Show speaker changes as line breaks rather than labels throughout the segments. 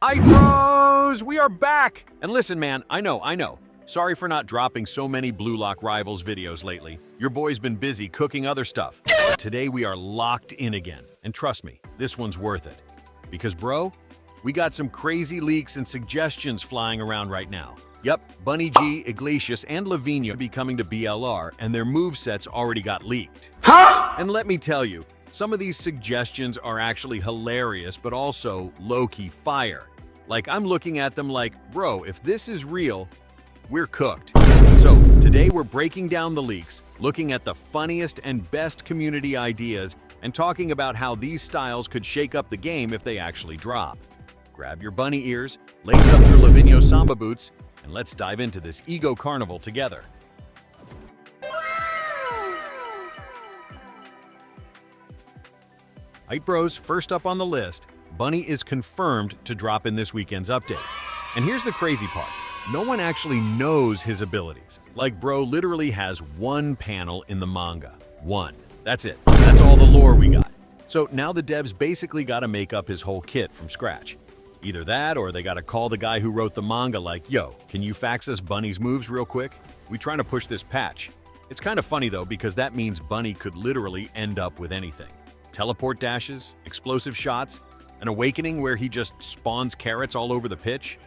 Hi, bros! We are back! And listen, man, I know. Sorry for not dropping so many Blue Lock Rivals videos lately. Your boy's been busy cooking other stuff. But today we are locked in again. And trust me, this one's worth it. Because, bro, we got some crazy leaks and suggestions flying around right now. Yup, Bunny G, IGLESIAS, and Lavinho be coming to BLR, and their movesets already got leaked. Huh? And let me tell you, some of these suggestions are actually hilarious, but also low-key fire. Like, I'm looking at them like, bro, if this is real, we're cooked. So, today we're breaking down the leaks, looking at the funniest and best community ideas, and talking about how these styles could shake up the game if they actually drop. Grab your bunny ears, lace up your Lavinho Samba boots, and let's dive into this ego carnival together. Alright, bros, first up on the list, Bunny is confirmed to drop in this weekend's update. And here's the crazy part. No one actually knows his abilities. Like, bro literally has one panel in the manga. One. That's it. That's all the lore we got. So now the devs basically gotta make up his whole kit from scratch. Either that, or they gotta call the guy who wrote the manga like, yo, can you fax us Bunny's moves real quick? We trying to push this patch. It's kind of funny though, because that means Bunny could literally end up with anything. Teleport dashes, explosive shots, an awakening where he just spawns carrots all over the pitch?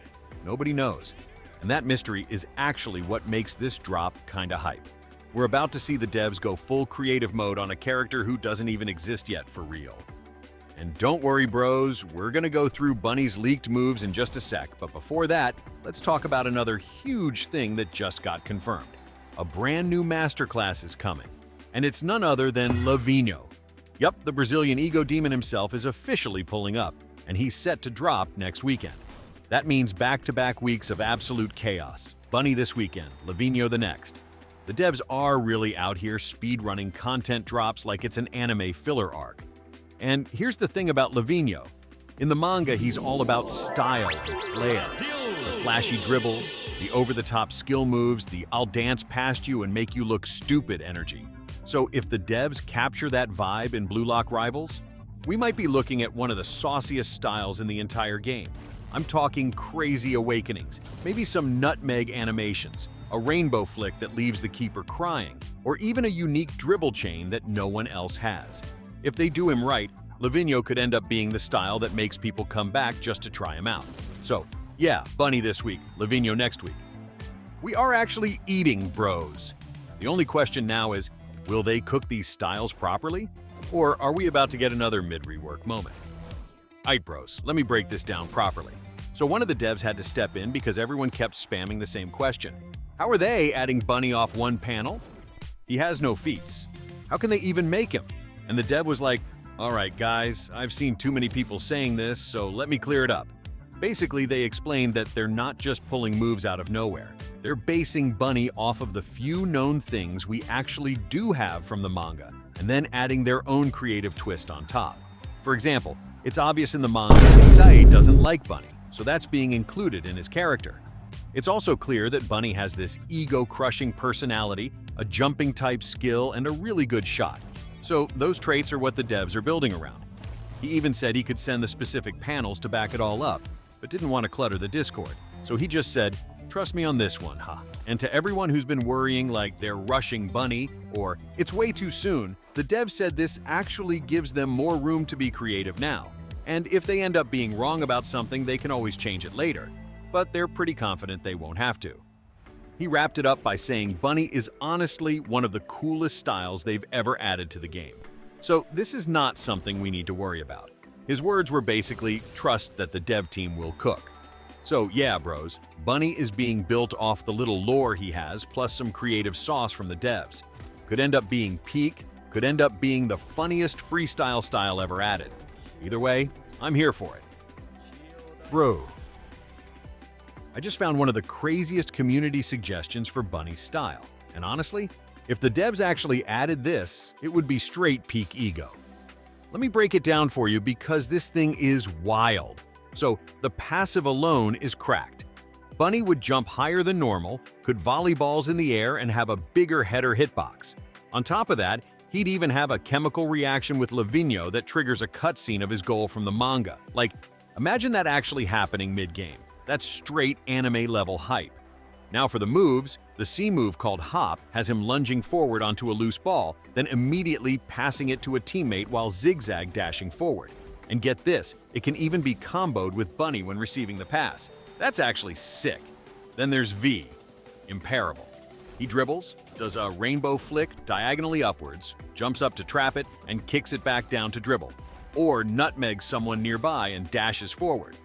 Nobody knows. And that mystery is actually what makes this drop kinda hype. We're about to see the devs go full creative mode on a character who doesn't even exist yet for real. And don't worry, bros, we're gonna go through Bunny's leaked moves in just a sec, but before that, let's talk about another huge thing that just got confirmed. A brand new masterclass is coming, and it's none other than Lavinho. Yup, the Brazilian ego demon himself is officially pulling up, and he's set to drop next weekend. That means back-to-back weeks of absolute chaos. Bunny this weekend, Lavinho the next. The devs are really out here speedrunning content drops like it's an anime filler arc. And here's the thing about Lavinho. In the manga, he's all about style and flair. The flashy dribbles, the over-the-top skill moves, the I'll dance past you and make you look stupid energy. So if the devs capture that vibe in Blue Lock Rivals, we might be looking at one of the sauciest styles in the entire game. I'm talking crazy awakenings, maybe some nutmeg animations, a rainbow flick that leaves the keeper crying, or even a unique dribble chain that no one else has. If they do him right, Lavinho could end up being the style that makes people come back just to try him out. So, yeah, Bunny this week, Lavinho next week. We are actually eating, bros. The only question now is, will they cook these styles properly? Or are we about to get another mid-rework moment? Aight, bros, let me break this down properly. So one of the devs had to step in because everyone kept spamming the same question. How are they adding Bunny off one panel? He has no feats. How can they even make him? And the dev was like, alright guys, I've seen too many people saying this, so let me clear it up. Basically, they explained that they're not just pulling moves out of nowhere. They're basing Bunny off of the few known things we actually do have from the manga, and then adding their own creative twist on top. For example, it's obvious in the manga that Sai doesn't like Bunny, so that's being included in his character. It's also clear that Bunny has this ego-crushing personality, a jumping-type skill, and a really good shot. So those traits are what the devs are building around. He even said he could send the specific panels to back it all up, but didn't want to clutter the Discord. So he just said, trust me on this one, huh? And to everyone who's been worrying like they're rushing Bunny or it's way too soon, the devs said this actually gives them more room to be creative now. And if they end up being wrong about something, they can always change it later. But they're pretty confident they won't have to. He wrapped it up by saying Bunny is honestly one of the coolest styles they've ever added to the game. So this is not something we need to worry about. His words were basically, trust that the dev team will cook. So yeah, bros, Bunny is being built off the little lore he has, plus some creative sauce from the devs. Could end up being peak, could end up being the funniest freestyle style ever added. Either way, I'm here for it. Bro. I just found one of the craziest community suggestions for Bunny's style. And honestly, if the devs actually added this, it would be straight peak ego. Let me break it down for you because this thing is wild. So the passive alone is cracked. Bunny would jump higher than normal, could volley balls in the air, and have a bigger header hitbox. On top of that, he'd even have a chemical reaction with Lavinho that triggers a cutscene of his goal from the manga. Like, Imagine that actually happening mid-game. That's straight anime-level hype. Now for the moves, the C move called Hop has him lunging forward onto a loose ball, then immediately passing it to a teammate while zigzag dashing forward. And get this, it can even be comboed with Bunny when receiving the pass. That's actually sick. Then there's V, Imparable. He dribbles, does a rainbow flick diagonally upwards, jumps up to trap it, and kicks it back down to dribble. Or nutmegs someone nearby and dashes forward.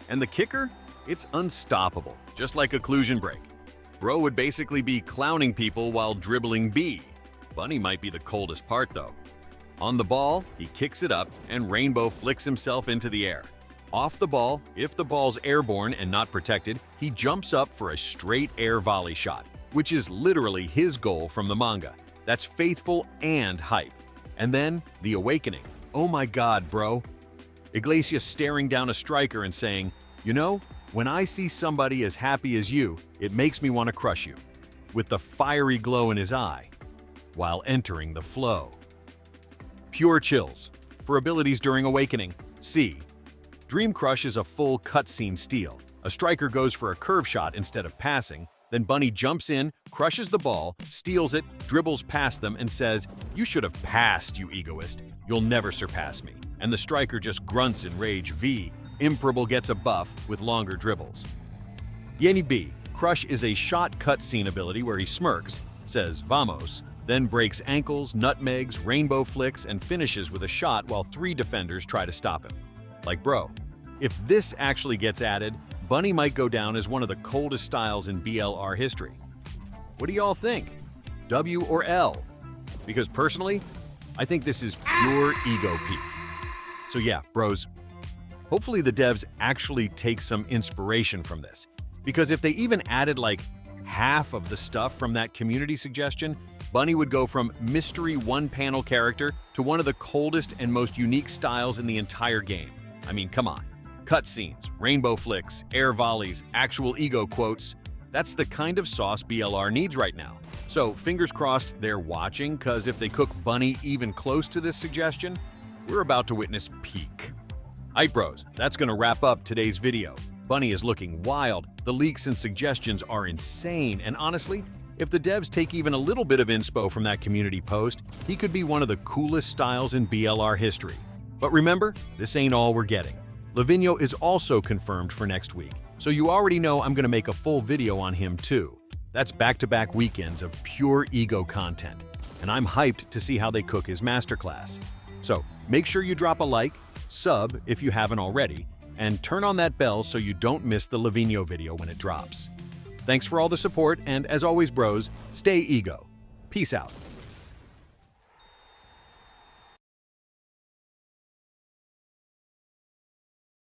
And the kicker? It's unstoppable, just like occlusion break. Bro would basically be clowning people while dribbling B. Bunny might be the coldest part though. On the ball, he kicks it up and rainbow flicks himself into the air. Off the ball, if the ball's airborne and not protected, he jumps up for a straight air volley shot, which is literally his goal from the manga. That's faithful and hype. And then, the awakening. Oh my god, bro. IGLESIAS staring down a striker and saying, "You know, when I see somebody as happy as you, it makes me want to crush you," with the fiery glow in his eye, while entering the flow. Pure chills. For abilities during awakening, C. Dream Crush is a full cutscene steal. A striker goes for a curve shot instead of passing, then Bunny jumps in, crushes the ball, steals it, dribbles past them, and says, "You should have passed, you egoist. You'll never surpass me." And the striker just grunts in rage. V. Imparable gets a buff with longer dribbles. Yeni B. Crush is a shot cutscene ability where he smirks, says "Vamos," then breaks ankles, nutmegs, rainbow flicks, and finishes with a shot while 3 defenders try to stop him. Like bro, if this actually gets added, Bunny might go down as one of the coldest styles in BLR history. What do y'all think? W or L? Because personally, I think this is pure ego peak. So yeah, bros, hopefully the devs actually take some inspiration from this. Because if they even added like half of the stuff from that community suggestion, Bunny would go from mystery one-panel character to one of the coldest and most unique styles in the entire game. I mean, come on. Cutscenes, rainbow flicks, air volleys, actual ego quotes. That's the kind of sauce BLR needs right now. So fingers crossed they're watching, because if they cook Bunny even close to this suggestion, we're about to witness peak. Aight bros, that's gonna wrap up today's video. Bunny is looking wild, the leaks and suggestions are insane, and honestly, if the devs take even a little bit of inspo from that community post, he could be one of the coolest styles in BLR history. But remember, this ain't all we're getting. Lavinho is also confirmed for next week, so you already know I'm gonna make a full video on him too. That's back-to-back weekends of pure ego content, and I'm hyped to see how they cook his masterclass. So make sure you drop a like, sub if you haven't already, and turn on that bell so you don't miss the Lavinho video when it drops. Thanks for all the support, and as always bros, stay ego. Peace out.